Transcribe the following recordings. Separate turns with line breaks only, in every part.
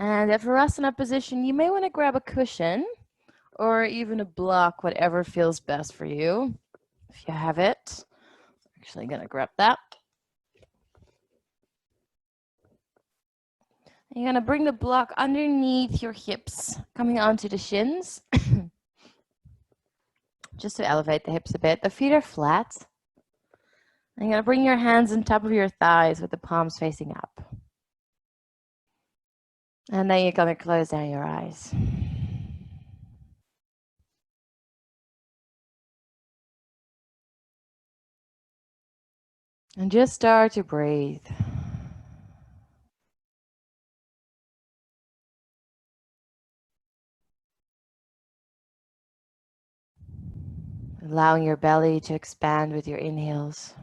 And if Virasana position, you may want to grab a cushion or even a block, whatever feels best for you. If you have it, I'm actually going to grab that. You're going to bring the block underneath your hips, coming onto the shins, just to elevate the hips a bit. The feet are flat. And you're going to bring your hands on top of your thighs with the palms facing up. And then you're going to close down your eyes. And just start to breathe. Allowing your belly to expand with your inhales.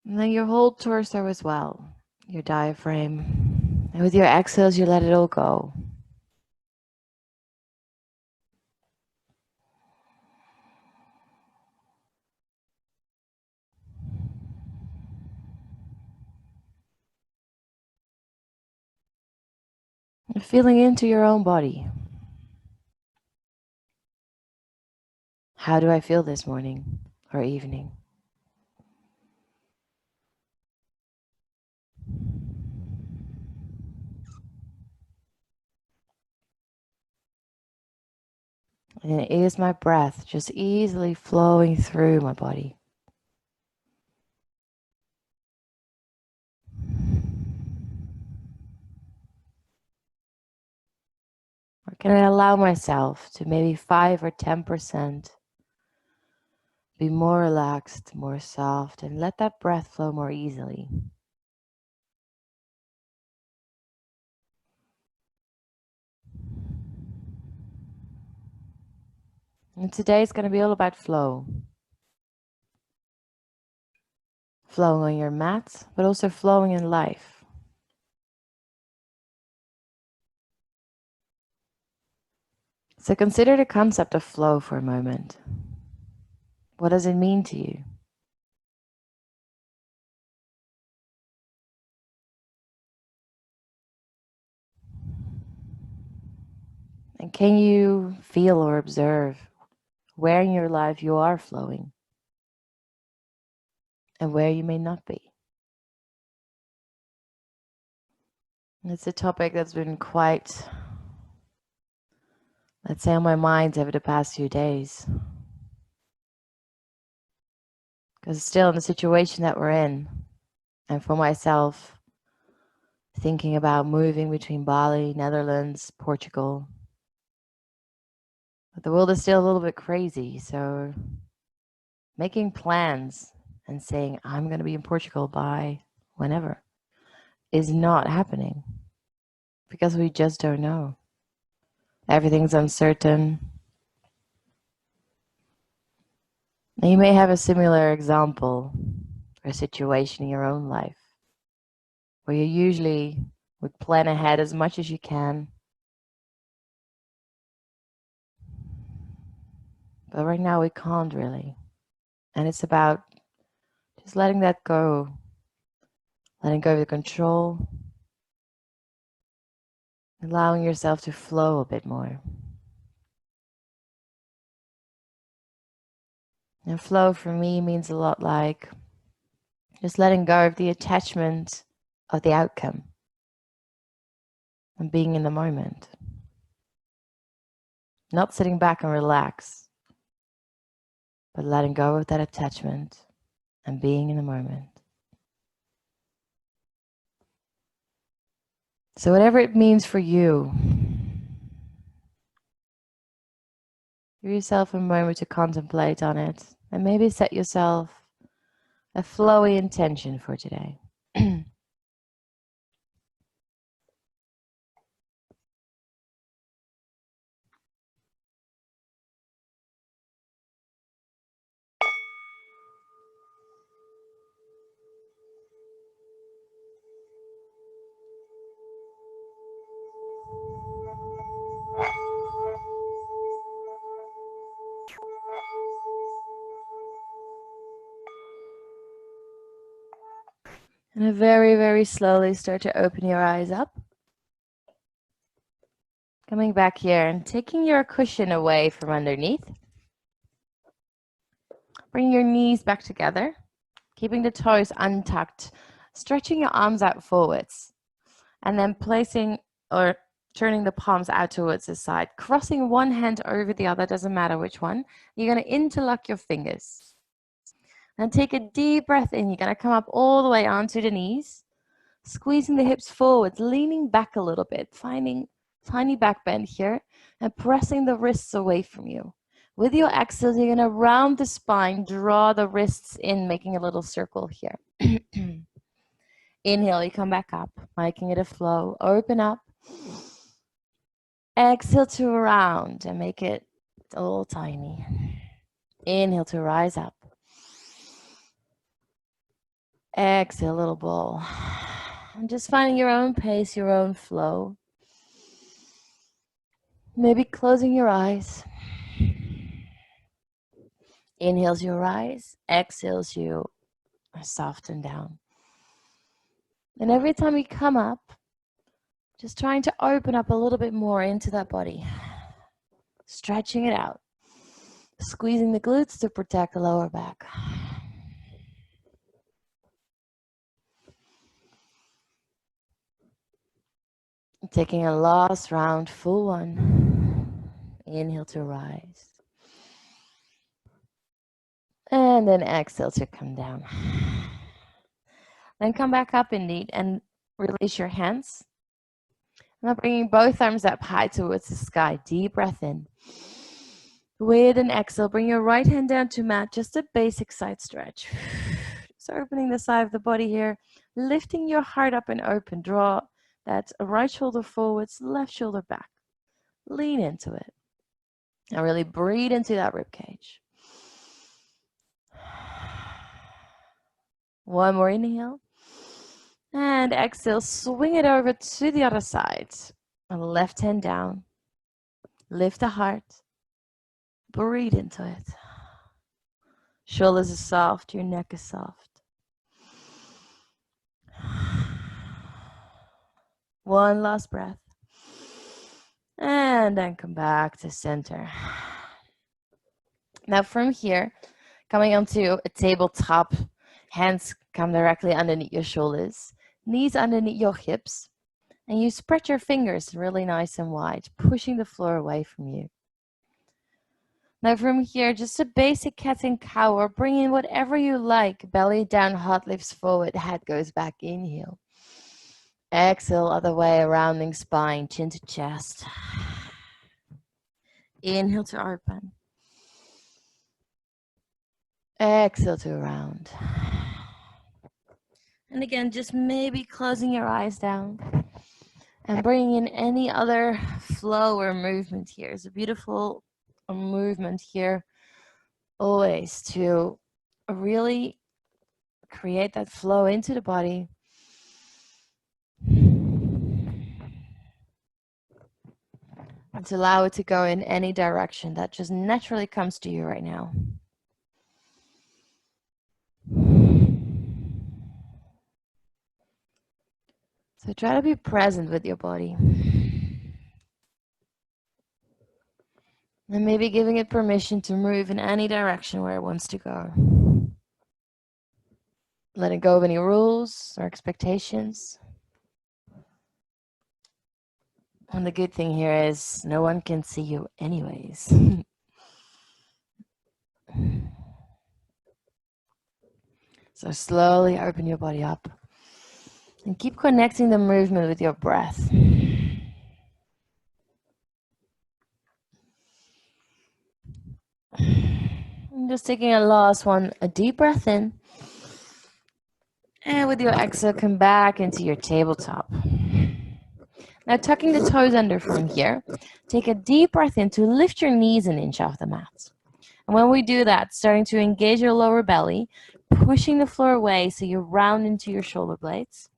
And then your whole torso as well, your diaphragm. And with your exhales, you let it all go. And feeling into your own body. How do I feel this morning or evening? And is my breath just easily flowing through my body? Or can I allow myself to maybe 5 or 10% be more relaxed, more soft, and let that breath flow more easily? And today is going to be all about flow. Flowing on your mat, but also flowing in life. So consider the concept of flow for a moment. What does it mean to you? And can you feel or observe where in your life you are flowing and where you may not be? It's a topic that's been quite, let's say, on my mind over the past few days. Because still in the situation that we're in, and for myself, thinking about moving between Bali, Netherlands, Portugal. But the world is still a little bit crazy, so making plans and saying, I'm going to be in Portugal by whenever, is not happening. Because we just don't know. Everything's uncertain. And you may have a similar example or situation in your own life where you usually would plan ahead as much as you can. But right now we can't really. And it's about just letting that go. Letting go of the control. Allowing yourself to flow a bit more. And flow for me means a lot like just letting go of the attachment of the outcome and being in the moment. Not sitting back and relax, but letting go of that attachment and being in the moment. So whatever it means for you, give yourself a moment to contemplate on it and maybe set yourself a flowy intention for today. And very, very slowly start to open your eyes up. Coming back here and taking your cushion away from underneath. Bring your knees back together, keeping the toes untucked, stretching your arms out forwards, and then placing or turning the palms out towards the side, crossing one hand over the other, doesn't matter which one. You're going to interlock your fingers. And take a deep breath in. You're going to come up all the way onto the knees, squeezing the hips forward, leaning back a little bit, finding tiny back bend here, and pressing the wrists away from you. With your exhale, you're going to round the spine, draw the wrists in, making a little circle here. Inhale, you come back up, making it a flow. Open up. Exhale to round and make it a little tiny. Inhale to rise up. Exhale, little ball. And just finding your own pace, your own flow. Maybe closing your eyes. Inhales, you rise. Exhales, you soften down. And every time you come up, just trying to open up a little bit more into that body. Stretching it out. Squeezing the glutes to protect the lower back. Taking a last round, full one. Inhale to rise. And then exhale to come down. Then come back up indeed and release your hands. Now bringing both arms up high towards the sky. Deep breath in. With an exhale, bring your right hand down to mat. Just a basic side stretch. Just opening the side of the body here. Lifting your heart up and open. Draw that right shoulder forwards, left shoulder back. Lean into it. Now really breathe into that rib cage. One more inhale. And exhale, swing it over to the other side. And left hand down. Lift the heart. Breathe into it. Shoulders are soft, your neck is soft. One last breath. And then come back to center. Now from here, coming onto a tabletop, hands come directly underneath your shoulders, knees underneath your hips, and you spread your fingers really nice and wide, pushing the floor away from you. Now from here, just a basic cat and cow, or bring in whatever you like. Belly down, heart lifts forward, head goes back, inhale. Exhale, other way, rounding spine, chin to chest. Inhale to open. Exhale to round. And again, just maybe closing your eyes down and bringing in any other flow or movement here. It's a beautiful movement here, always to really create that flow into the body. And to allow it to go in any direction that just naturally comes to you right now. So try to be present with your body. And maybe giving it permission to move in any direction where it wants to go. Letting go of any rules or expectations. And the good thing here is no one can see you anyways. So slowly open your body up and keep connecting the movement with your breath. And just taking a last one, a deep breath in. And with your exhale, come back into your tabletop. Now tucking the toes under from here, take a deep breath in to lift your knees an inch off the mat. And when we do that, starting to engage your lower belly, pushing the floor away so you round into your shoulder blades.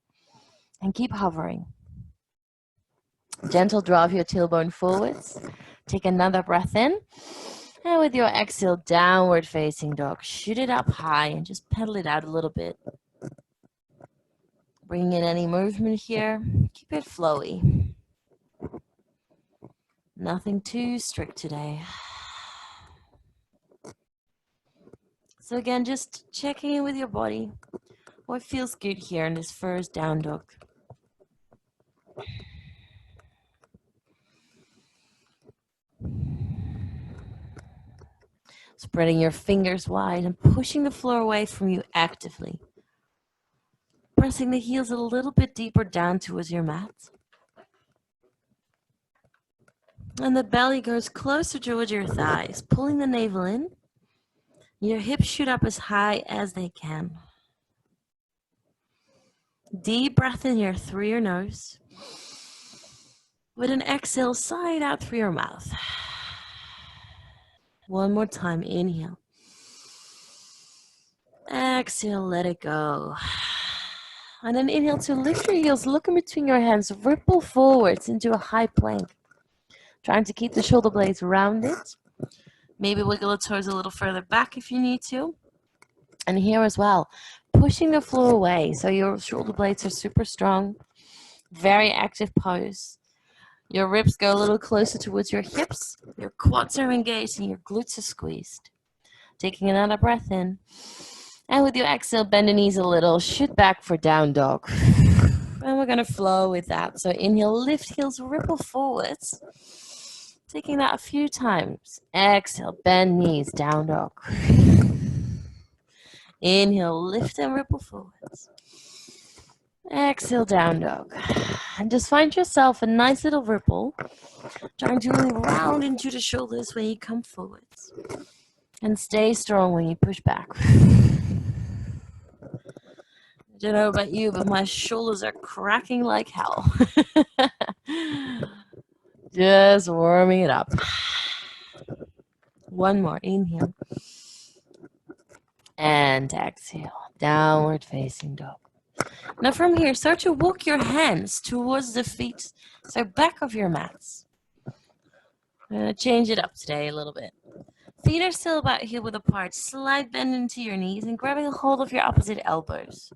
And keep hovering. Gentle draw of your tailbone forwards. Take another breath in. And with your exhale, downward facing dog. Shoot it up high and just pedal it out a little bit. Bring in any movement here. Keep it flowy. Nothing too strict today. So again, just checking in with your body. What feels good here in this first down dog? Spreading your fingers wide and pushing the floor away from you actively. Pressing the heels a little bit deeper down towards your mat. And the belly goes closer towards your thighs, pulling the navel in. Your hips shoot up as high as they can. Deep breath in here through your nose. With an exhale, sigh it out through your mouth. One more time, inhale. Exhale, let it go. And then inhale to lift your heels, look in between your hands, ripple forwards into a high plank. Trying to keep the shoulder blades rounded. Maybe wiggle the toes a little further back if you need to. And here as well, pushing the floor away so your shoulder blades are super strong. Very active pose. Your ribs go a little closer towards your hips. Your quads are engaged and your glutes are squeezed. Taking another breath in. And with your exhale, bend the knees a little. Shoot back for down dog. And we're going to flow with that. So inhale, lift heels, ripple forwards. Taking that a few times. Exhale, bend knees, down dog. Inhale, lift and ripple forwards. Exhale, down dog. And just find yourself a nice little ripple. Trying to really round into the shoulders when you come forwards. And stay strong when you push back. I don't know about you, but my shoulders are cracking like hell. Just warming it up. One more. Inhale. And exhale. Downward facing dog. Now from here, start to walk your hands towards the feet. So back of your mats. I'm going to change it up today a little bit. Feet are still about heel width apart. Slight bend into your knees and grabbing a hold of your opposite elbows.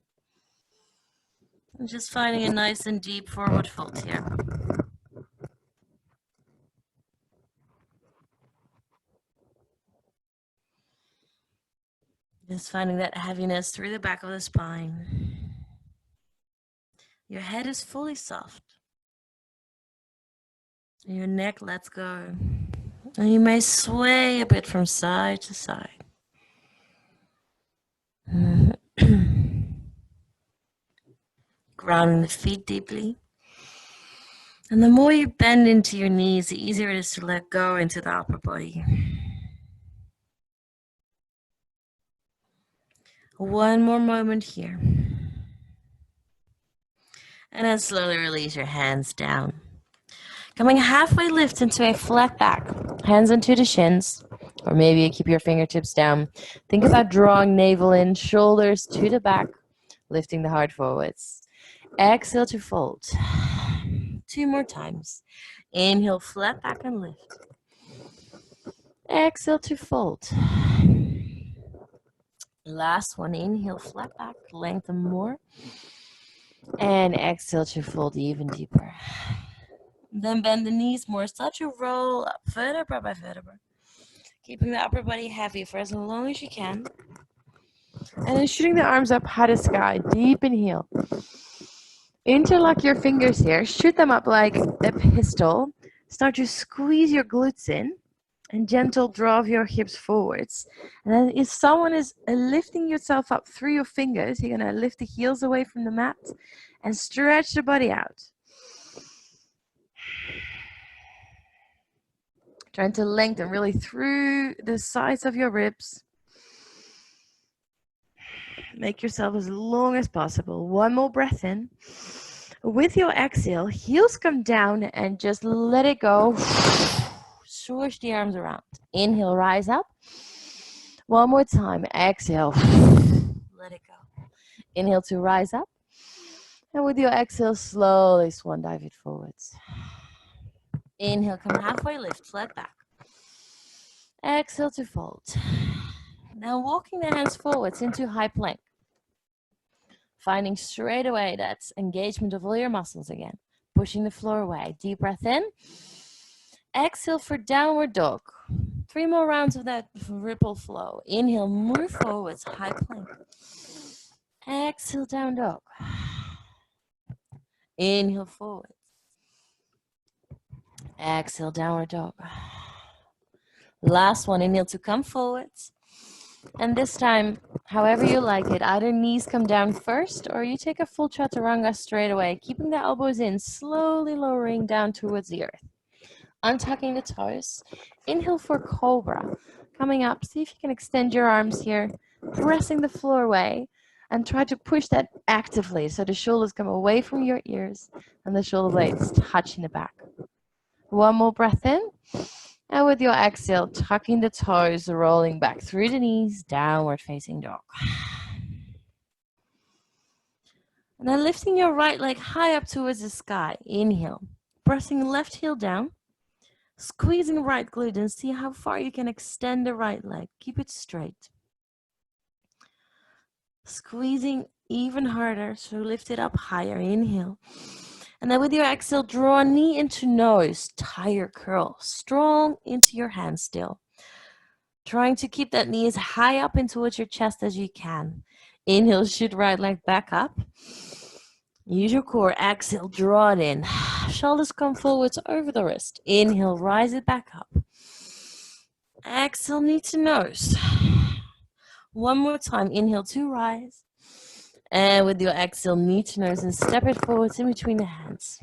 And just finding a nice and deep forward fold here. Just finding that heaviness through the back of the spine. Your head is fully soft. Your neck lets go. And you may sway a bit from side to side. Grounding the feet deeply. And the more you bend into your knees, the easier it is to let go into the upper body. One more moment here. And then slowly release your hands down. Coming halfway lift into a flat back. Hands into the shins. Or maybe you keep your fingertips down. Think about drawing navel in, shoulders to the back. Lifting the heart forwards. Exhale to fold. 2 more times. Inhale, flat back and lift. Exhale to fold. Last one. Inhale, flat back, lengthen more. And exhale to fold even deeper. Then bend the knees more. Start to roll up vertebra by vertebra. Keeping the upper body heavy for as long as you can. And then shooting the arms up high to sky. Deep inhale. Interlock your fingers here. Shoot them up like a pistol. Start to squeeze your glutes in. And gentle draw of your hips forwards. And then if someone is lifting yourself up through your fingers, you're going to lift the heels away from the mat and stretch the body out. Trying to lengthen really through the sides of your ribs. Make yourself as long as possible. One more breath in. With your exhale, heels come down and just let it go. Swoosh the arms around. Inhale, rise up. One more time. Exhale. Let it go. Inhale to rise up. And with your exhale, slowly swan dive it forwards. Inhale, come halfway lift, flat back. Exhale to fold. Now walking the hands forwards into high plank. Finding straight away that's engagement of all your muscles again. Pushing the floor away. Deep breath in. Exhale for downward dog. 3 more rounds of that ripple flow. Inhale, move forwards, high plank. Exhale, down dog. Inhale, forward. Exhale, downward dog. Last one, inhale to come forwards. And this time, however you like it, either knees come down first or you take a full chaturanga straight away, keeping the elbows in, slowly lowering down towards the earth. Untucking the toes. Inhale for cobra. Coming up, see if you can extend your arms here, pressing the floor away, and try to push that actively so the shoulders come away from your ears and the shoulder blades touching the back. One more breath in. And with your exhale, tucking the toes, rolling back through the knees, downward facing dog. And then lifting your right leg high up towards the sky. Inhale. Pressing left heel down. Squeezing right glute and see how far you can extend the right leg. Keep it straight. Squeezing even harder, so lift it up higher. Inhale. And then with your exhale, draw knee into nose, tire curl, strong into your hand still. Trying to keep that knee as high up and towards your chest as you can. Inhale, shoot right leg back up. Use your core. Exhale, draw it in. Shoulders come forwards over the wrist. Inhale, rise it back up. Exhale, knee to nose. One more time. Inhale to rise. And with your exhale, knee to nose and step it forwards in between the hands.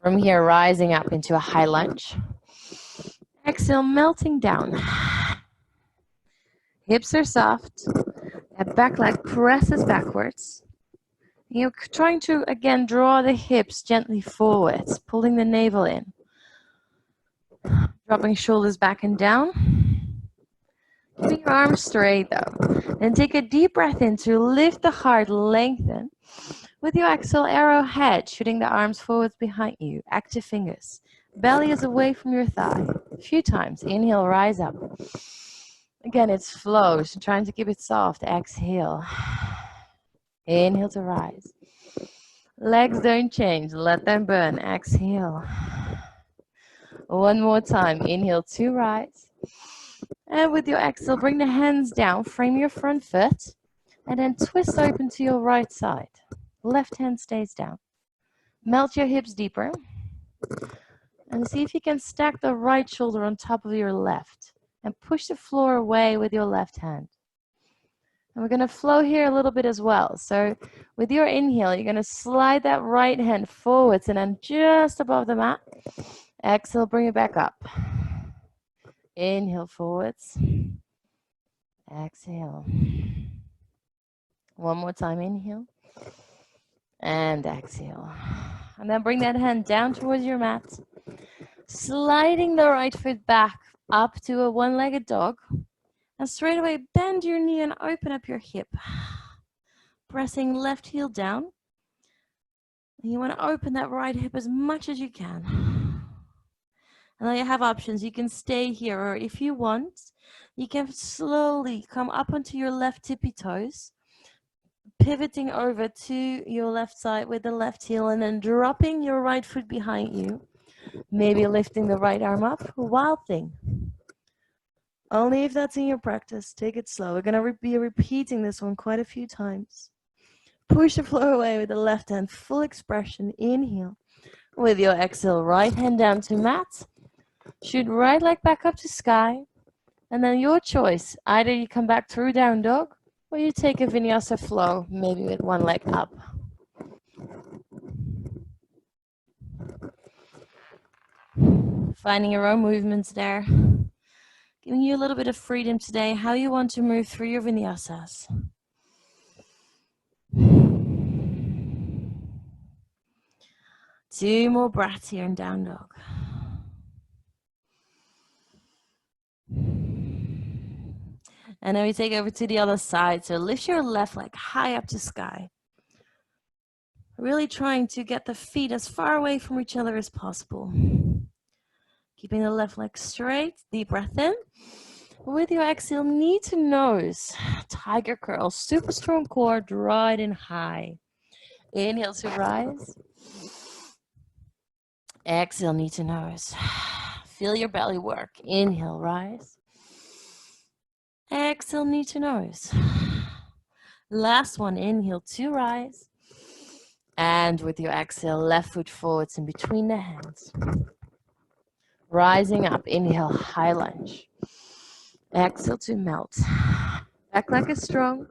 From here, rising up into a high lunge. Exhale, melting down. Hips are soft. That back leg presses backwards. You're trying to, again, draw the hips gently forwards, pulling the navel in. Dropping shoulders back and down. Keeping your arms straight, though. Then take a deep breath in to lift the heart, lengthen. With your exhale, arrowhead, shooting the arms forwards behind you. Active fingers. Belly is away from your thigh. A few times. Inhale, rise up. Again, it's flow, so trying to keep it soft. Exhale. Inhale to rise. Legs don't change. Let them burn. Exhale. One more time. Inhale to rise. And with your exhale, bring the hands down. Frame your front foot. And then twist open to your right side. Left hand stays down. Melt your hips deeper. And see if you can stack the right shoulder on top of your left. And push the floor away with your left hand. And we're going to flow here a little bit as well. So with your inhale, you're going to slide that right hand forwards and then just above the mat. Exhale, bring it back up. Inhale forwards. Exhale. One more time, inhale. And exhale. And then bring that hand down towards your mat. Sliding the right foot back up to a one-legged dog. And straight away, bend your knee and open up your hip. Pressing left heel down. And you want to open that right hip as much as you can. And then you have options. You can stay here, or if you want, you can slowly come up onto your left tippy toes, pivoting over to your left side with the left heel, and then dropping your right foot behind you. Maybe lifting the right arm up. Wild thing. Only if that's in your practice. Take it slow. We're going to be repeating this one quite a few times. Push the floor away with the left hand. Full expression. Inhale. With your exhale, right hand down to mat. Shoot right leg back up to sky. And then your choice. Either you come back through down dog, or you take a vinyasa flow, maybe with one leg up. Finding your own movements there. Giving you a little bit of freedom today, how you want to move through your vinyasas. Two more breaths here in down dog. And then we take over to the other side. So lift your left leg high up to sky. Really trying to get the feet as far away from each other as possible. Keeping the left leg straight. Deep breath in. With your exhale, knee to nose, tiger curl, super strong core, right and high. Inhale to rise. Exhale, knee to nose. Feel your belly work. Inhale, rise. Exhale, knee to nose. Last one, inhale to rise. And with your exhale, left foot forwards in between the hands. Rising up, inhale, high lunge. Exhale to melt. Back leg is strong.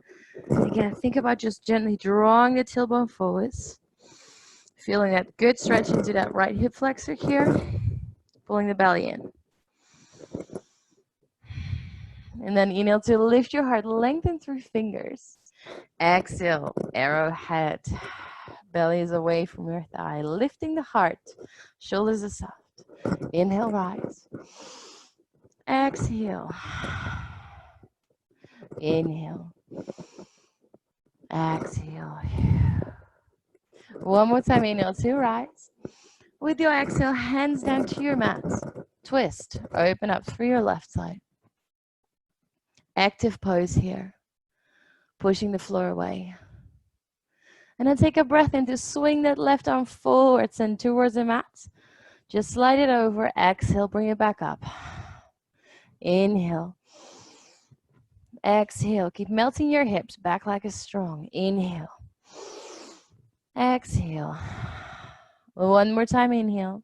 Again, think about just gently drawing the tailbone forwards. Feeling that good stretch into that right hip flexor here. Pulling the belly in. And then inhale to lift your heart, lengthen through fingers. Exhale, arrowhead. Belly is away from your thigh, lifting the heart. Shoulders are soft. Inhale, rise. Exhale. Inhale. Exhale. One more time, inhale to rise. With your exhale, hands down to your mat. Twist, open up through your left side. Active pose here. Pushing the floor away. And then take a breath in to swing that left arm forwards and towards the mat. Just slide it over. Exhale, bring it back up. Inhale. Exhale. Keep melting your hips. Back leg is strong. Inhale. Exhale. One more time. Inhale.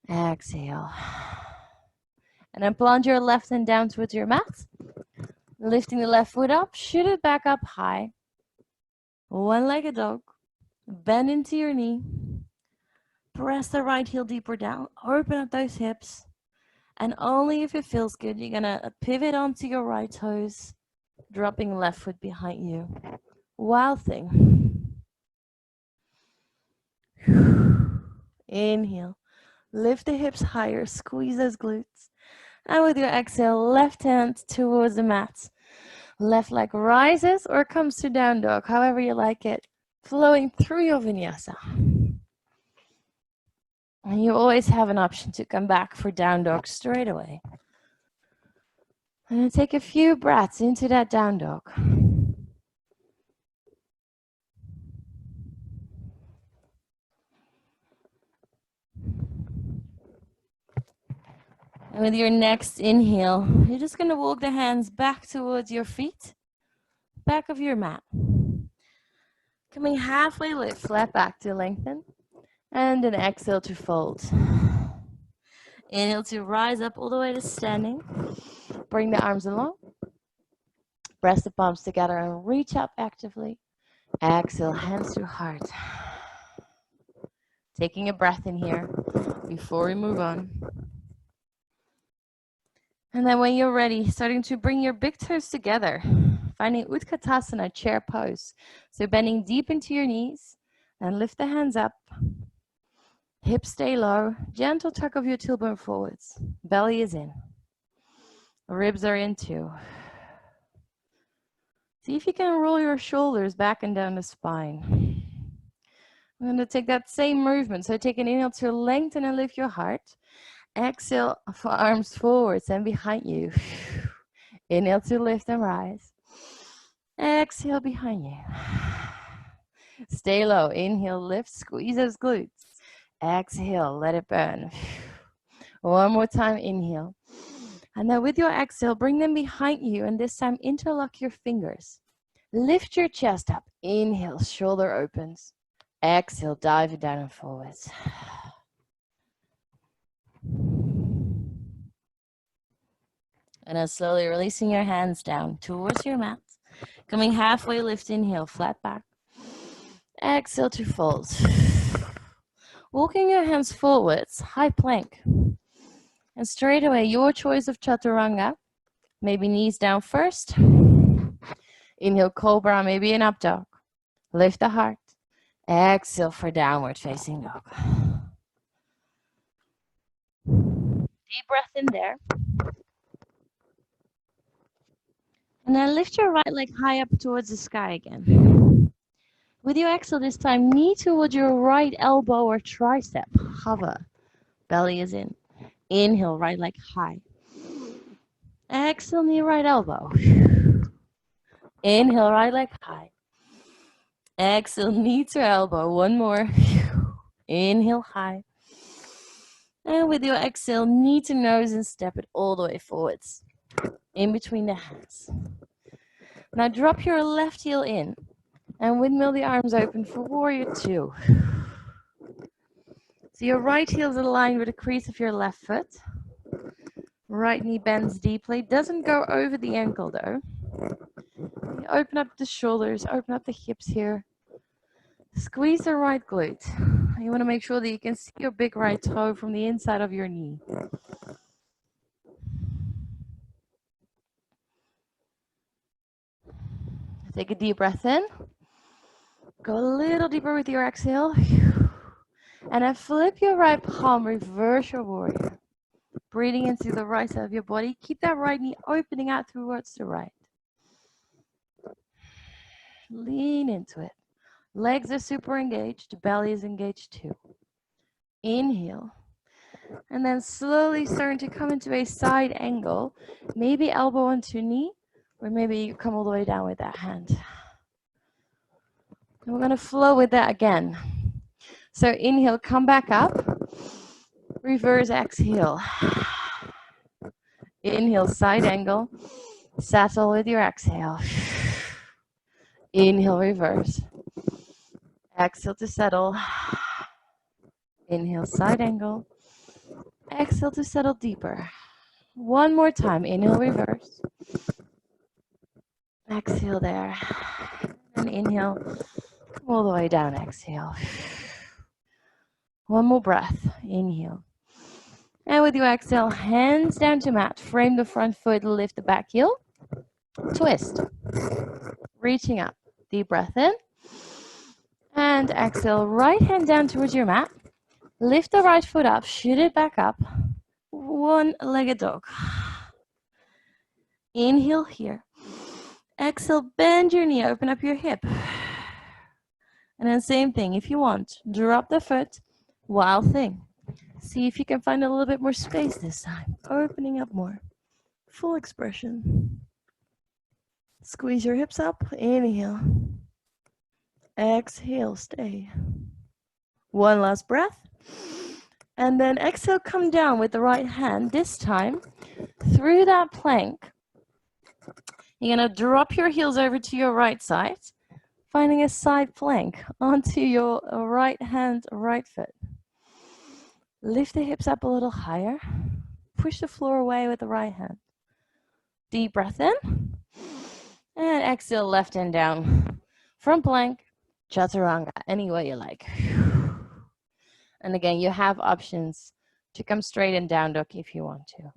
Exhale. And then plunge your left hand down towards your mat. Lifting the left foot up. Shoot it back up high. One-legged dog. Bend into your knee. Press the right heel deeper down. Open up those hips. And only if it feels good, you're going to pivot onto your right toes, dropping left foot behind you. Wild thing. Inhale. Lift the hips higher. Squeeze those glutes. And with your exhale, left hand towards the mat. Left leg rises or comes to down dog, however you like it. Flowing through your vinyasa. And you always have an option to come back for down dog straight away. And then take a few breaths into that down dog. And with your next inhale, you're just going to walk the hands back towards your feet, back of your mat. Coming halfway lift, flat back to lengthen. And then exhale to fold. Inhale to rise up all the way to standing. Bring the arms along. Press the palms together and reach up actively. Exhale, hands to heart. Taking a breath in here before we move on. And then when you're ready, starting to bring your big toes together. Finding Utkatasana, chair pose. So bending deep into your knees and lift the hands up. Hips stay low. Gentle tug of your tailbone forwards. Belly is in. Ribs are in too. See if you can roll your shoulders back and down the spine. I'm going to take that same movement. So take an inhale to lengthen and lift your heart. Exhale for arms forwards and behind you. Inhale to lift and rise. Exhale behind you. Stay low. Inhale, lift, squeeze those glutes. Exhale, let it burn. One more time, inhale. And then with your exhale, bring them behind you. And this time, interlock your fingers. Lift your chest up. Inhale, shoulder opens. Exhale, dive it down and forwards. And then slowly releasing your hands down towards your mat. Coming halfway, lift, inhale, flat back. Exhale to fold. Walking your hands forwards, high plank. And straight away, your choice of chaturanga. Maybe knees down first. Inhale, cobra, maybe an up dog. Lift the heart. Exhale for downward facing dog. Deep breath in there. And then lift your right leg high up towards the sky again. With your exhale this time, knee towards your right elbow or tricep. Hover. Belly is in. Inhale, right leg high. Exhale, knee, right elbow. Inhale, right leg high. Exhale, knee to elbow. One more. Inhale, high. And with your exhale, knee to nose and step it all the way forwards. In between the hands. Now drop your left heel in and windmill the arms open for warrior two. So your right heel is aligned with the crease of your left foot. Right knee bends deeply. Doesn't go over the ankle though. You open up the shoulders, open up the hips here. Squeeze the right glute. You want to make sure that you can see your big right toe from the inside of your knee. Take a deep breath in. Go a little deeper with your exhale. And then flip your right palm, reverse your warrior. Breathing into the right side of your body. Keep that right knee opening out towards the right. Lean into it. Legs are super engaged. The belly is engaged too. Inhale. And then slowly starting to come into a side angle. Maybe elbow onto knee. Or maybe you come all the way down with that hand. And we're going to flow with that again. So inhale, come back up. Reverse exhale. Inhale, side angle. Settle with your exhale. Inhale, reverse. Exhale to settle. Inhale, side angle. Exhale to settle deeper. One more time. Inhale, reverse. Exhale there. And inhale, all the way down. Exhale. One more breath. Inhale. And with your exhale, hands down to mat. Frame the front foot, lift the back heel. Twist. Reaching up. Deep breath in. And exhale, right hand down towards your mat. Lift the right foot up, shoot it back up. One-legged dog. Inhale here. Exhale, bend your knee, open up your hip. And then same thing, if you want, drop the foot, wild thing. See if you can find a little bit more space this time. Opening up more. Full expression. Squeeze your hips up, inhale. Exhale, stay. One last breath. And then exhale, come down with the right hand. This time, through that plank, you're going to drop your heels over to your right side, finding a side plank onto your right hand, right foot. Lift the hips up a little higher. Push the floor away with the right hand. Deep breath in. And exhale, left hand down. From plank, chaturanga, any way you like. And again, you have options to come straight in down dog if you want to.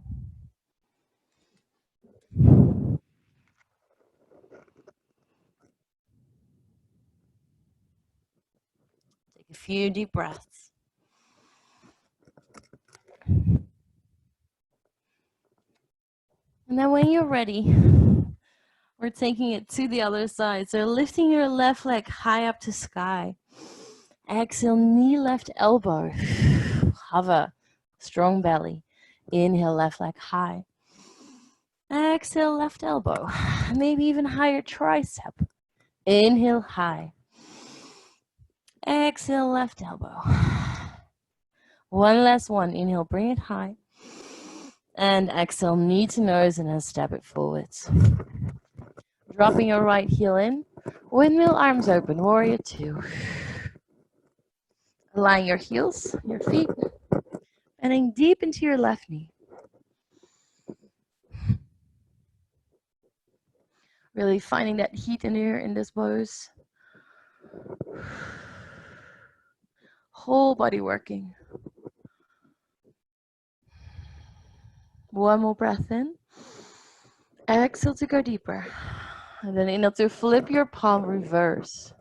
Take a few deep breaths. And then when you're ready, we're taking it to the other side. So lifting your left leg high up to sky. Exhale, knee, left elbow. Hover, strong belly. Inhale, left leg high. Exhale, left elbow. Maybe even higher tricep. Inhale, high. Exhale, left elbow. One last one. Inhale, bring it high. And exhale, knee to nose, and then step it forwards. Dropping your right heel in. Windmill arms open, warrior two. Align your heels, your feet, bending deep into your left knee. Really finding that heat in here in this pose. Whole body working. One more breath in. Exhale to go deeper. And then inhale to flip your palm reverse.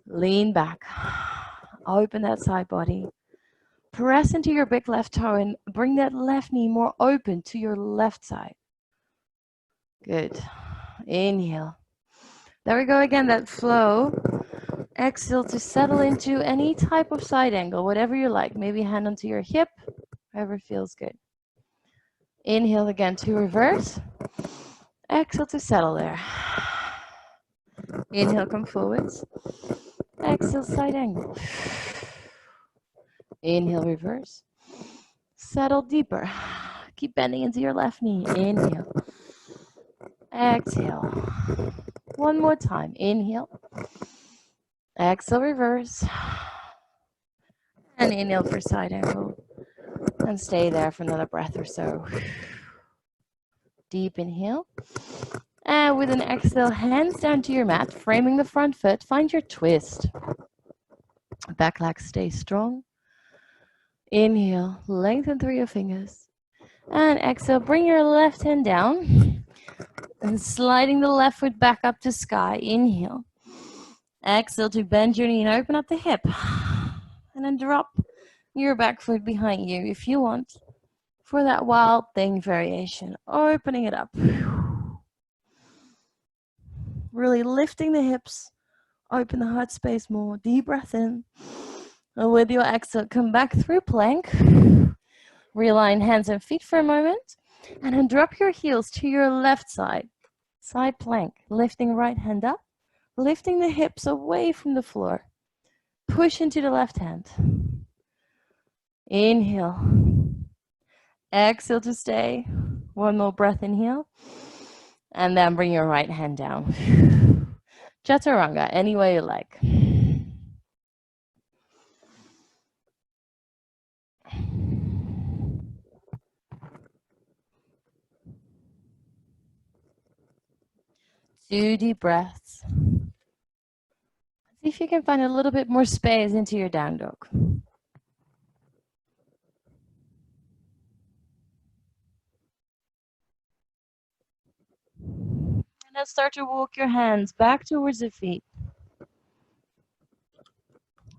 Lean back. Open that side body. Press into your big left toe and bring that left knee more open to your left side. Good. Inhale. There we go again, that flow. Exhale to settle into any type of side angle, whatever you like. Maybe hand onto your hip, whatever feels good. Inhale again to reverse. Exhale to settle there. Inhale, come forwards. Exhale, side angle. Inhale, reverse. Settle deeper. Keep bending into your left knee. Inhale. Exhale. One more time. Inhale. Exhale, reverse. And inhale for side angle. And stay there for another breath or so. Deep inhale. And with an exhale, hands down to your mat, framing the front foot. Find your twist. Back leg stays strong. Inhale, lengthen through your fingers. And exhale, bring your left hand down. And sliding the left foot back up to sky. Inhale. Exhale to bend your knee and open up the hip. And then drop your back foot behind you if you want. For that wild thing variation, opening it up. Really lifting the hips, open the heart space more, deep breath in. And with your exhale, come back through plank. Realign hands and feet for a moment. And then drop your heels to your left side. Side plank, lifting right hand up, lifting the hips away from the floor. Push into the left hand. Inhale. Exhale to stay. One more breath, inhale. And then bring your right hand down. Chaturanga, any way you like. Two deep breaths. See if you can find a little bit more space into your down dog. And then start to walk your hands back towards the feet.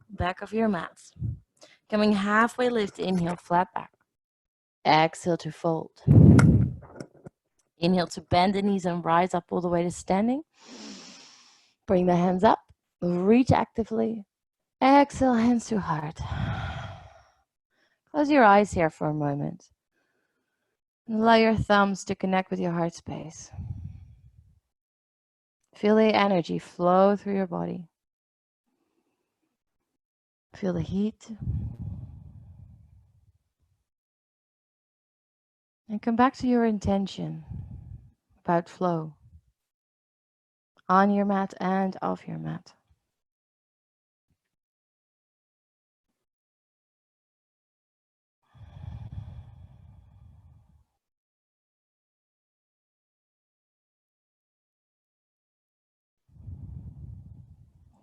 Back of your mats. Coming halfway lift, inhale, flat back. Exhale to fold. Inhale to bend the knees and rise up all the way to standing. Bring the hands up, reach actively. Exhale, hands to heart. Close your eyes here for a moment. And allow your thumbs to connect with your heart space. Feel the energy flow through your body. Feel the heat. And come back to your intention about flow on your mat and off your mat.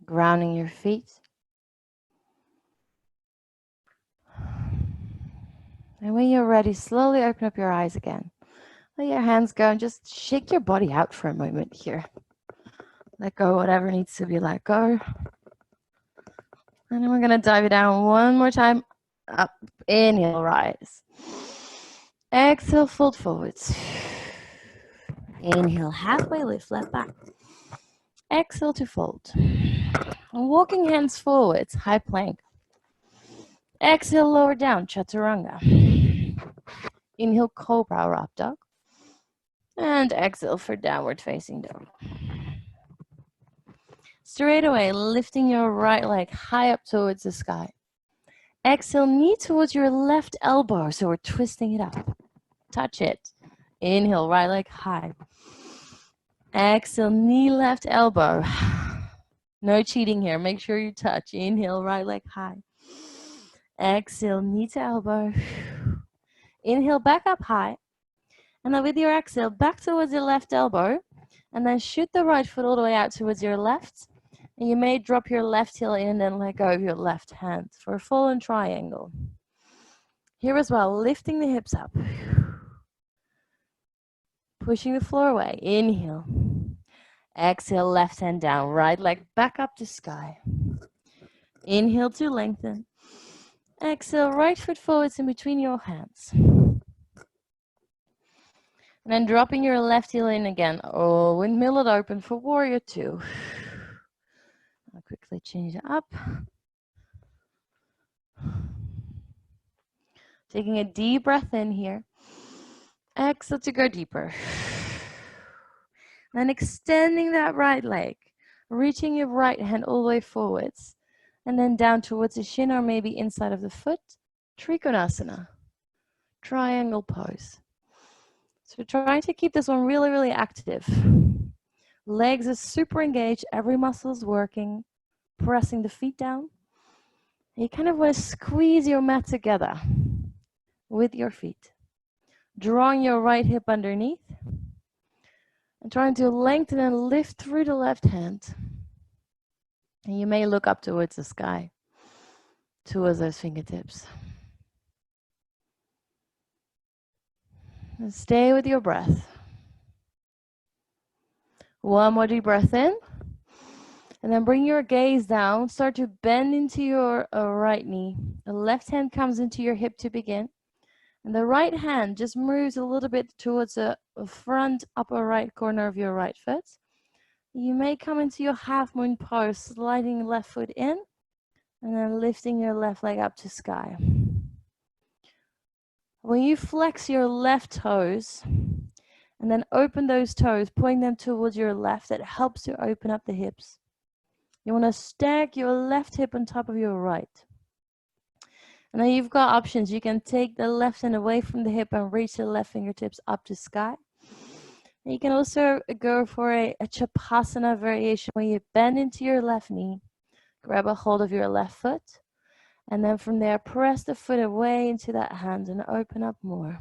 Grounding your feet. And when you're ready, slowly open up your eyes again. Let your hands go and just shake your body out for a moment here. Let go whatever needs to be let go. And then we're going to dive it down one more time. Up, inhale, rise. Exhale, fold forwards. Inhale, halfway lift, left back. Exhale to fold. Walking hands forwards, high plank. Exhale, lower down, chaturanga. Inhale, cobra or up dog. And exhale for downward facing dog. Straight away, lifting your right leg high up towards the sky. Exhale, knee towards your left elbow, so we're twisting it up. Touch it. Inhale, right leg high. Exhale, knee, left elbow. No cheating here. Make sure you touch. Inhale, right leg high. Exhale, knee to elbow. Inhale, back up high. And then with your exhale, back towards your left elbow. And then shoot the right foot all the way out towards your left. And you may drop your left heel in and then let go of your left hand for a fallen triangle. Here as well, lifting the hips up. Pushing the floor away. Inhale. Exhale, left hand down. Right leg back up to sky. Inhale to lengthen. Exhale, right foot forwards in between your hands. And then dropping your left heel in again. Oh, windmill it open for warrior two. I'll quickly change it up. Taking a deep breath in here. Exhale to go deeper. Then extending that right leg, reaching your right hand all the way forwards, and then down towards the shin or maybe inside of the foot. Trikonasana, triangle pose. So we're trying to keep this one really, really active. Legs are super engaged, every muscle is working, pressing the feet down. You kind of want to squeeze your mat together with your feet. Drawing your right hip underneath and trying to lengthen and lift through the left hand. And you may look up towards the sky, towards those fingertips. And stay with your breath. One more deep breath in. And then bring your gaze down. Start to bend into your right knee. The left hand comes into your hip to begin. And the right hand just moves a little bit towards the front upper right corner of your right foot. You may come into your half moon pose, sliding left foot in, and then lifting your left leg up to sky. When you flex your left toes, and then open those toes, pointing them towards your left, that helps to open up the hips. You want to stack your left hip on top of your right. And then you've got options. You can take the left hand away from the hip and reach the left fingertips up to sky. And you can also go for a Chapasana variation where you bend into your left knee, grab a hold of your left foot, and then from there, press the foot away into that hand and open up more.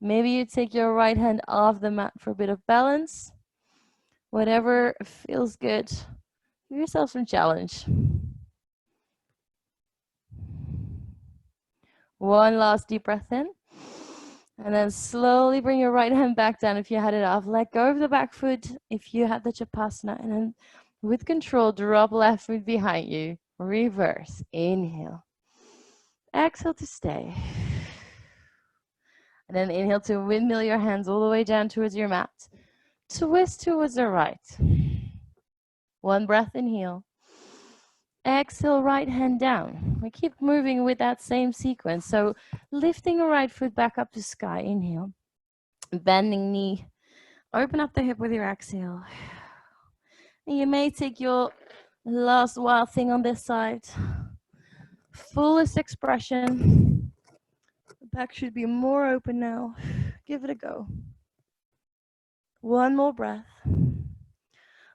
Maybe you take your right hand off the mat for a bit of balance. Whatever feels good. Give yourself some challenge. One last deep breath in. And then slowly bring your right hand back down if you had it off. Let go of the back foot if you had the Chapasana. And then with control, drop left foot behind you. Reverse. Inhale. Exhale to stay. And then inhale to windmill your hands all the way down towards your mat. Twist towards the right. One breath, inhale. Exhale, right hand down. We keep moving with that same sequence. So lifting the right foot back up to sky. Inhale. Bending knee. Open up the hip with your exhale. And you may take your last wild thing on this side. Fullest expression. The back should be more open now. Give it a go. One more breath.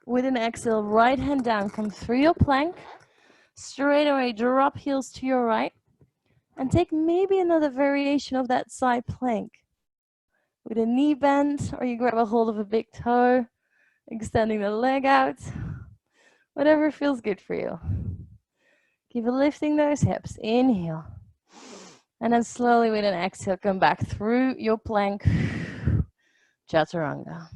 With an exhale, right hand down. Come through your plank. Straight away, drop heels to your right. And take maybe another variation of that side plank. With a knee bend, or you grab a hold of a big toe, extending the leg out. Whatever feels good for you. Keep lifting those hips. Inhale. And then slowly with an exhale, come back through your plank. Chaturanga.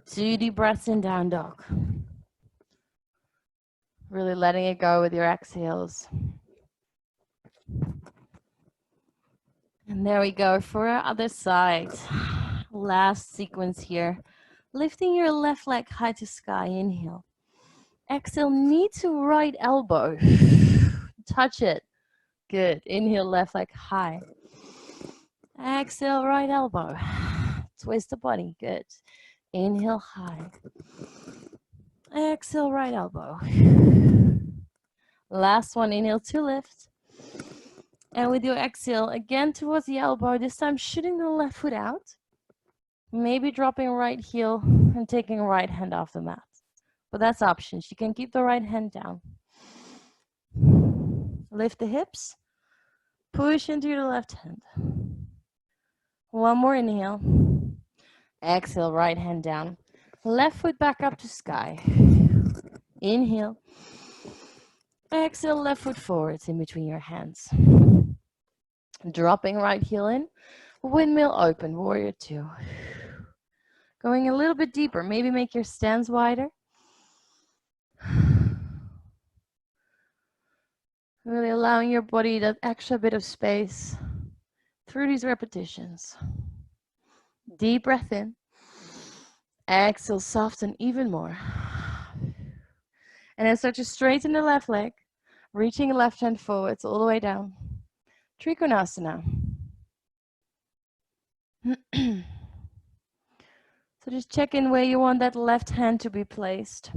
Two deep breaths in, down dog. Really letting it go with your exhales. And there we go for our other side. Last sequence here. Lifting your left leg high to sky. Inhale. Exhale, knee to right elbow. Touch it. Good. Inhale, left leg high. Exhale, right elbow. Twist the body. Good. Inhale, high. Exhale, right elbow. Last one, inhale to lift. And with your exhale, again towards the elbow, this time shooting the left foot out. Maybe dropping right heel and taking right hand off the mat. But that's options. You can keep the right hand down. Lift the hips. Push into the left hand. One more inhale. Exhale, right hand down. Left foot back up to sky. Inhale. Exhale, left foot forwards in between your hands. Dropping right heel in. Windmill open, warrior two. Going a little bit deeper. Maybe make your stance wider. Really allowing your body that extra bit of space through these repetitions. Deep breath in. Exhale, soften even more. And then start to straighten the left leg, reaching the left hand forwards all the way down. Trikonasana. So just check in where you want that left hand to be placed.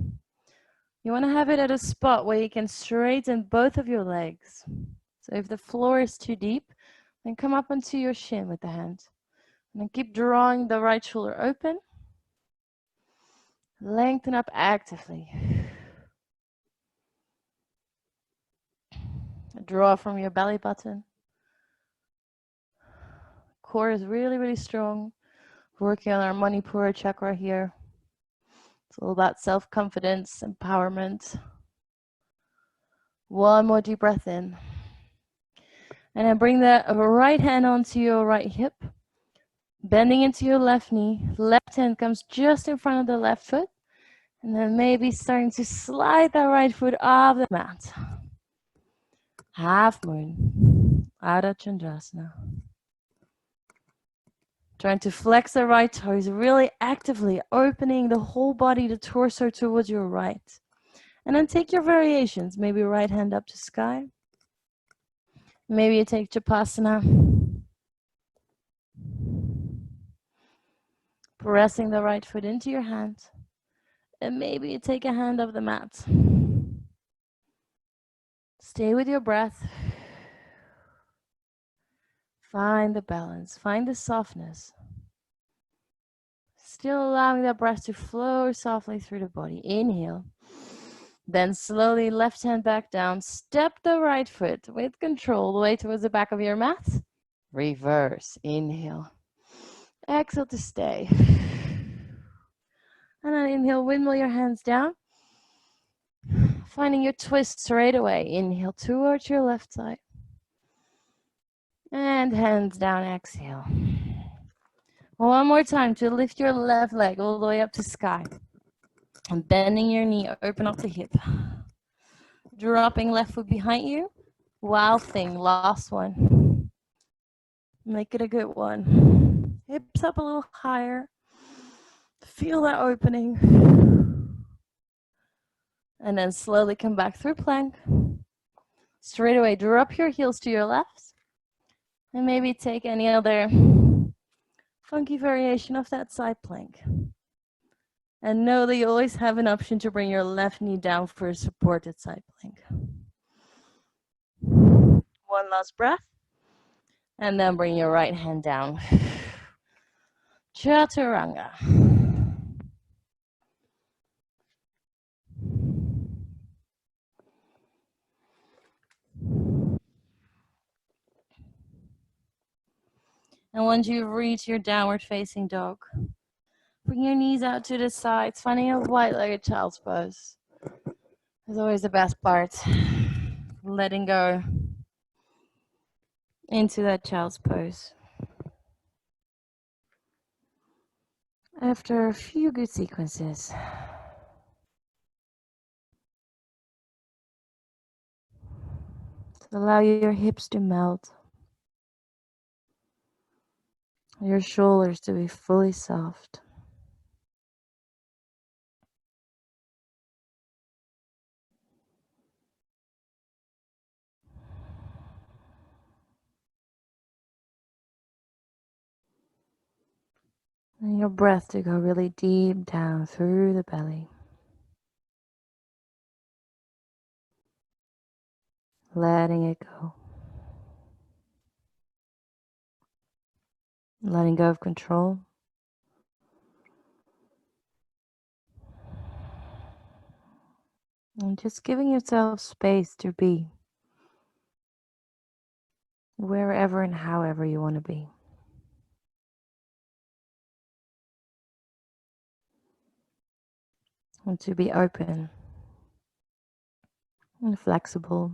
You want to have it at a spot where you can straighten both of your legs. So if the floor is too deep, then come up onto your shin with the hand. And then keep drawing the right shoulder open. Lengthen up actively. Draw from your belly button. Core is really, really strong. Working on our Manipura chakra here. It's all about self-confidence, empowerment. One more deep breath in. And then bring the right hand onto your right hip. Bending into your left knee. Left hand comes just in front of the left foot. And then maybe starting to slide that right foot off the mat. Half moon. Ardha Chandrasana. Trying to flex the right toes, really actively opening the whole body, the torso towards your right. And then take your variations. Maybe right hand up to sky. Maybe you take Chapasana. Pressing the right foot into your hand. And maybe you take a hand off the mat. Stay with your breath. Find the balance. Find the softness. Still allowing that breath to flow softly through the body. Inhale. Then slowly left hand back down. Step the right foot with control the way towards the back of your mat. Reverse. Inhale. Exhale to stay. And then inhale, windmill your hands down. Finding your twist straight away. Inhale towards your left side. And hands down, exhale. One more time to lift your left leg all the way up to sky. And bending your knee, open up the hip. Dropping left foot behind you. Wild thing, last one. Make it a good one. Hips up a little higher. Feel that opening. And then slowly come back through plank. Straight away, drop your heels to your left. And maybe take any other funky variation of that side plank. And know that you always have an option to bring your left knee down for a supported side plank. One last breath. And then bring your right hand down. Chaturanga. And once you've reached your downward facing dog, bring your knees out to the sides, finding a wide-legged child's pose. Is always the best part. Letting go into that child's pose. After a few good sequences, allow your hips to melt, your shoulders to be fully soft. And your breath to go really deep down through the belly. Letting it go. Letting go of control. And just giving yourself space to be wherever and however you want to be. And to be open and flexible.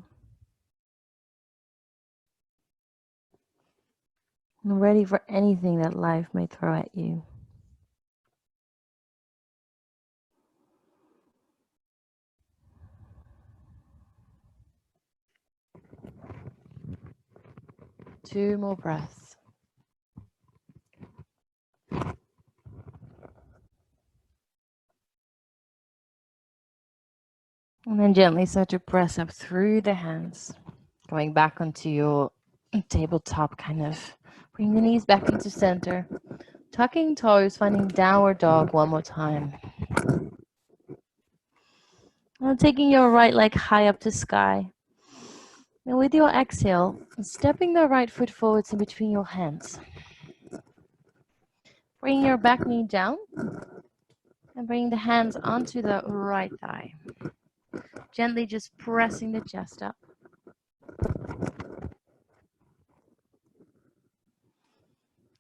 And ready for anything that life may throw at you. Two more breaths. And then gently start to press up through the hands, going back onto your tabletop kind of. Bring the knees back into center. Tucking toes, finding downward dog one more time. Now taking your right leg high up to sky. And with your exhale, stepping the right foot forwards in between your hands. Bring your back knee down and bring the hands onto the right thigh. Gently just pressing the chest up.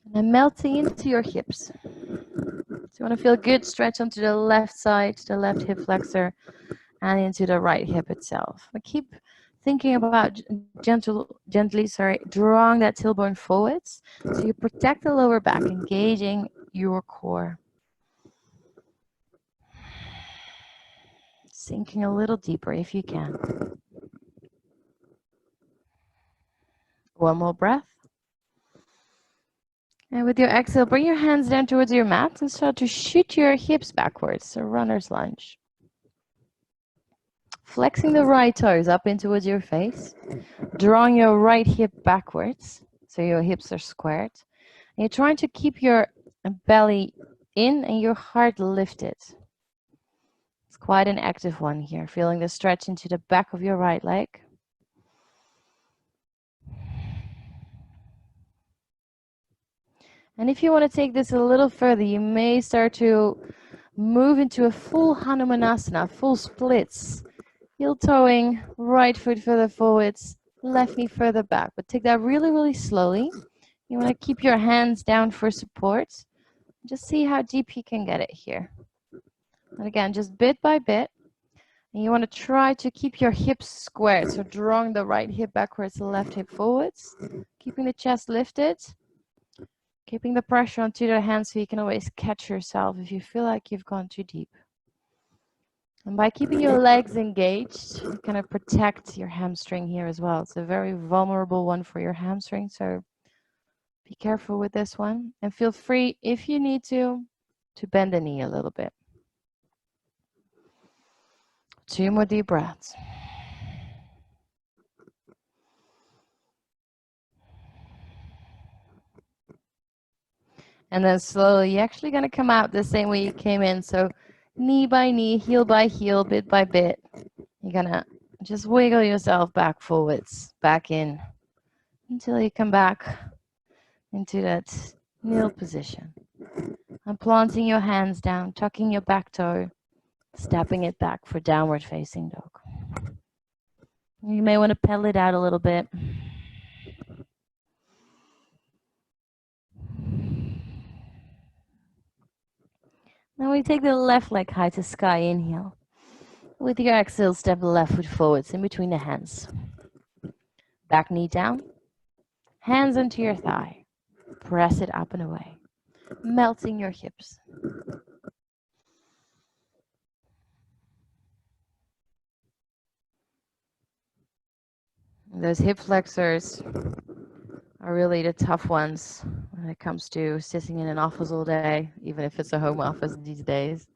And then melting into your hips. So you want to feel a good stretch onto the left side, the left hip flexor, and into the right hip itself. But keep thinking about gently, drawing that tailbone forwards so you protect the lower back, engaging your core. Sinking a little deeper if you can. One more breath. And with your exhale, bring your hands down towards your mat and start to shoot your hips backwards, so runner's lunge. Flexing the right toes up in towards your face, drawing your right hip backwards, so your hips are squared. And you're trying to keep your belly in and your heart lifted. It's quite an active one here, feeling the stretch into the back of your right leg. And if you want to take this a little further, you may start to move into a full Hanumanasana, full splits. Heel toeing, right foot further forwards, left knee further back. But take that really, really slowly. You want to keep your hands down for support. Just see how deep you can get it here. And again, just bit by bit. And you want to try to keep your hips squared. So drawing the right hip backwards, the left hip forwards. Keeping the chest lifted. Keeping the pressure onto the hands so you can always catch yourself if you feel like you've gone too deep. And by keeping your legs engaged, you kind of protect your hamstring here as well. It's a very vulnerable one for your hamstring, so be careful with this one. And feel free, if you need to bend the knee a little bit. 2 more deep breaths. And then slowly, you're actually going to come out the same way you came in. So knee by knee, heel by heel, bit by bit. You're going to just wiggle yourself back forwards, back in, until you come back into that kneel position. And planting your hands down, tucking your back toe, stepping it back for downward facing dog. You may want to pedal it out a little bit. Now we take the left leg high to sky, inhale. With your exhale, step the left foot forwards in between the hands. Back knee down, hands onto your thigh. Press it up and away, melting your hips. Those hip flexors are really the tough ones when it comes to sitting in an office all day, even if it's a home office these days.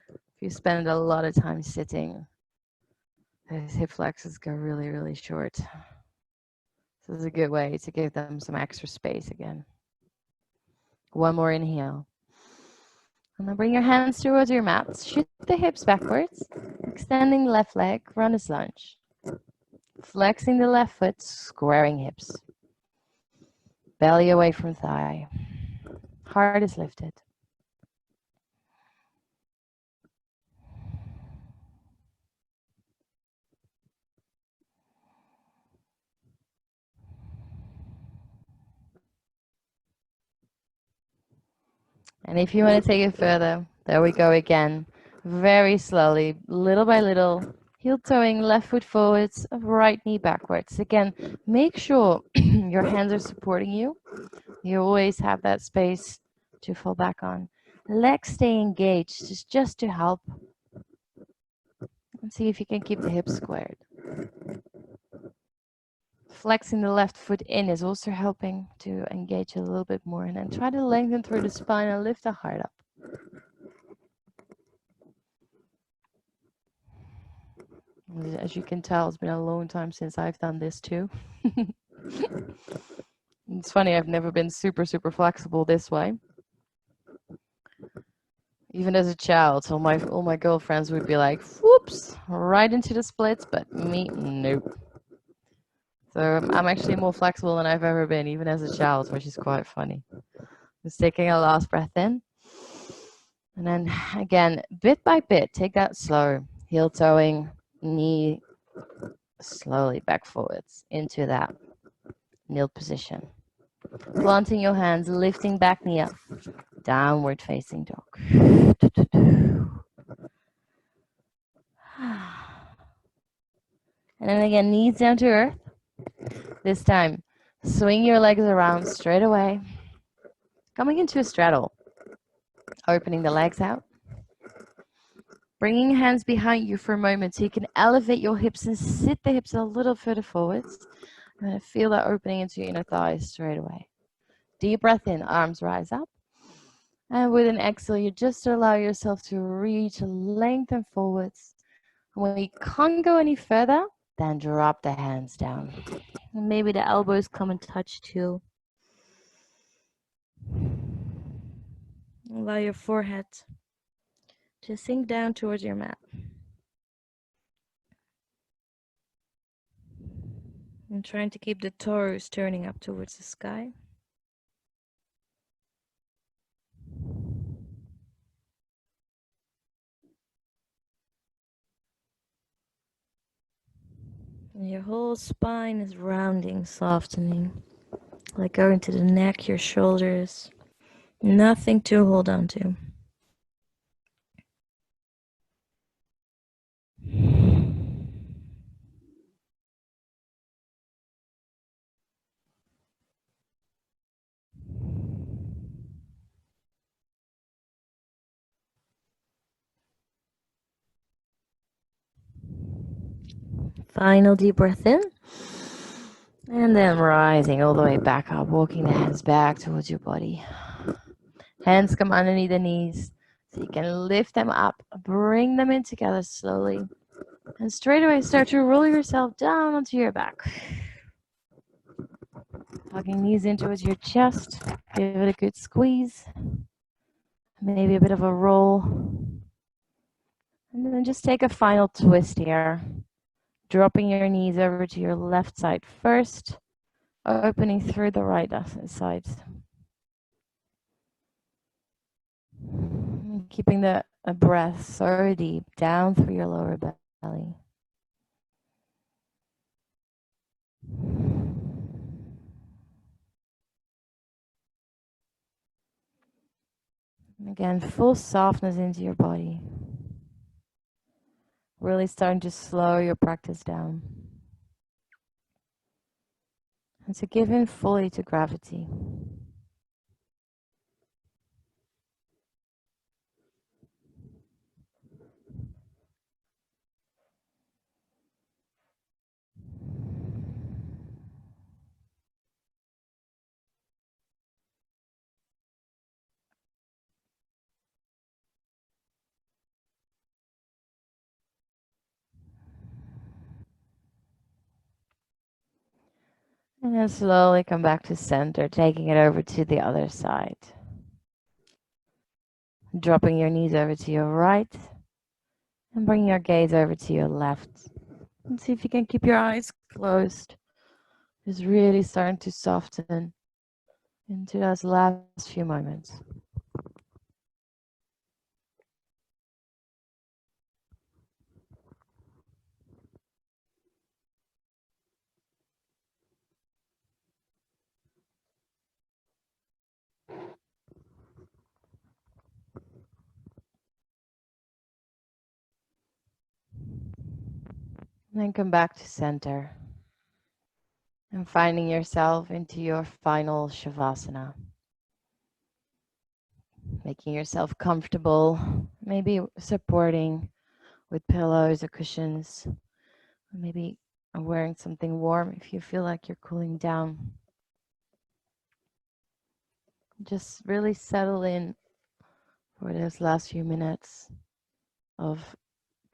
If you spend a lot of time sitting, those hip flexors go really, really short. So this is a good way to give them some extra space again. One more inhale. And then bring your hands towards your mat. Shoot the hips backwards. Extending left leg, runner's lunge. Flexing the left foot, squaring hips. Belly away from thigh. Heart is lifted. And if you want to take it further, there we go again. Very slowly, little by little, heel toeing, left foot forwards, right knee backwards. Again, make sure your hands are supporting you. You always have that space to fall back on. Legs stay engaged, just to help. And see if you can keep the hips squared. Flexing the left foot in is also helping to engage a little bit more. And then try to lengthen through the spine and lift the heart up. As you can tell, it's been a long time since I've done this too. It's funny, I've never been super flexible this way. Even as a child, so all my girlfriends would be like, whoops, right into the splits, but me, nope. So I'm actually more flexible than I've ever been, even as a child, which is quite funny. Just taking a last breath in. And then again, bit by bit, take that slow. Heel toeing, knee slowly back forwards into that kneel position. Planting your hands, lifting back knee up. Downward facing dog. And then again, knees down to earth. This time, swing your legs around straight away. Coming into a straddle. Opening the legs out. Bringing hands behind you for a moment so you can elevate your hips and sit the hips a little further forwards. And then feel that opening into your inner thighs straight away. Deep breath in, arms rise up. And with an exhale, you just allow yourself to reach, lengthen forwards. And when you can't go any further, then drop the hands down. And maybe the elbows come and touch too. Allow your forehead to sink down towards your mat. And trying to keep the toes turning up towards the sky. And your whole spine is rounding, softening. Like going to the neck, your shoulders. Nothing to hold on to. Final deep breath in. And then rising all the way back up, walking the hands back towards your body. Hands come underneath the knees, so you can lift them up, bring them in together slowly, and straight away start to roll yourself down onto your back. Tucking knees in towards your chest, give it a good squeeze, maybe a bit of a roll. And then just take a final twist here, dropping your knees over to your left side first, opening through the right side. Keeping the breath so deep down through your lower belly. Again, full softness into your body. Really starting to slow your practice down. And to give in fully to gravity. And then slowly come back to center, taking it over to the other side. Dropping your knees over to your right and bringing your gaze over to your left. And see if you can keep your eyes closed. Just really starting to soften into those last few moments. And then come back to center. And finding yourself into your final Shavasana. Making yourself comfortable, maybe supporting with pillows or cushions. Maybe wearing something warm if you feel like you're cooling down. Just really settle in for those last few minutes of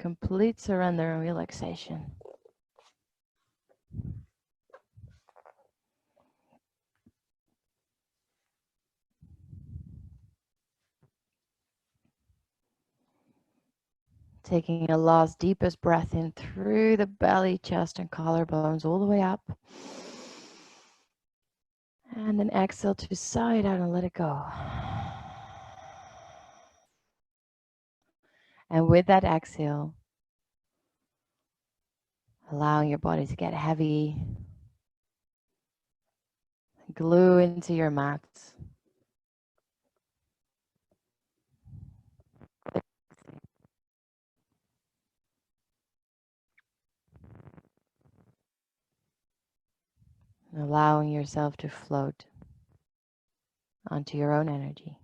complete surrender and relaxation. Taking a last deepest breath in through the belly, chest, and collarbones all the way up. And then exhale to side out and let it go. And with that exhale, allowing your body to get heavy, glue into your mat. Allowing yourself to float onto your own energy.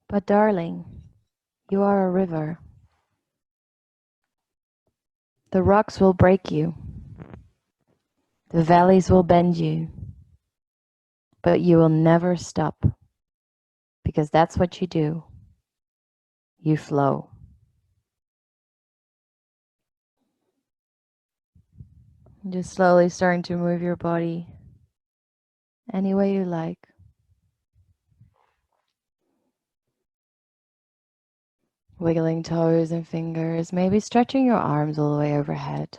But darling, you are a river. The rocks will break you. The valleys will bend you. But you will never stop, because that's what you do. You flow. Just slowly starting to move your body any way you like. Wiggling toes and fingers, maybe stretching your arms all the way overhead.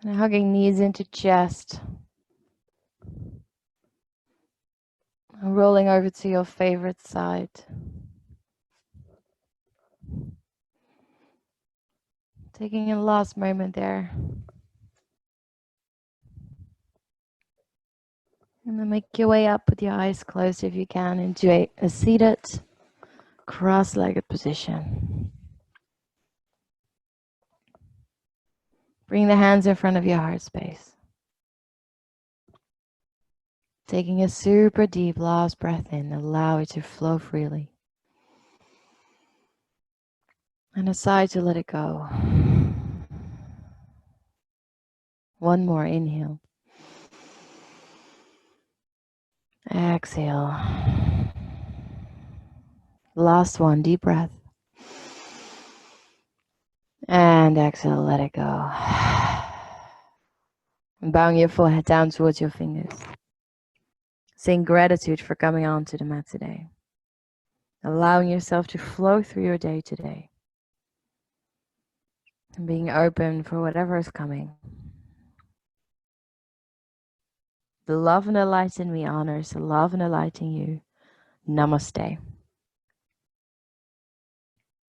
And hugging knees into chest. And rolling over to your favorite side. Taking a last moment there. And then make your way up with your eyes closed if you can into a seated, cross-legged position. Bring the hands in front of your heart space. Taking a super deep last breath in, allow it to flow freely. And a sigh to let it go. One more inhale. Exhale. Last one, deep breath. And exhale, let it go. And bowing your forehead down towards your fingers. Saying gratitude for coming onto the mat today. Allowing yourself to flow through your day today. And being open for whatever is coming. The love and the light in me honors the love and the light in you. Namaste.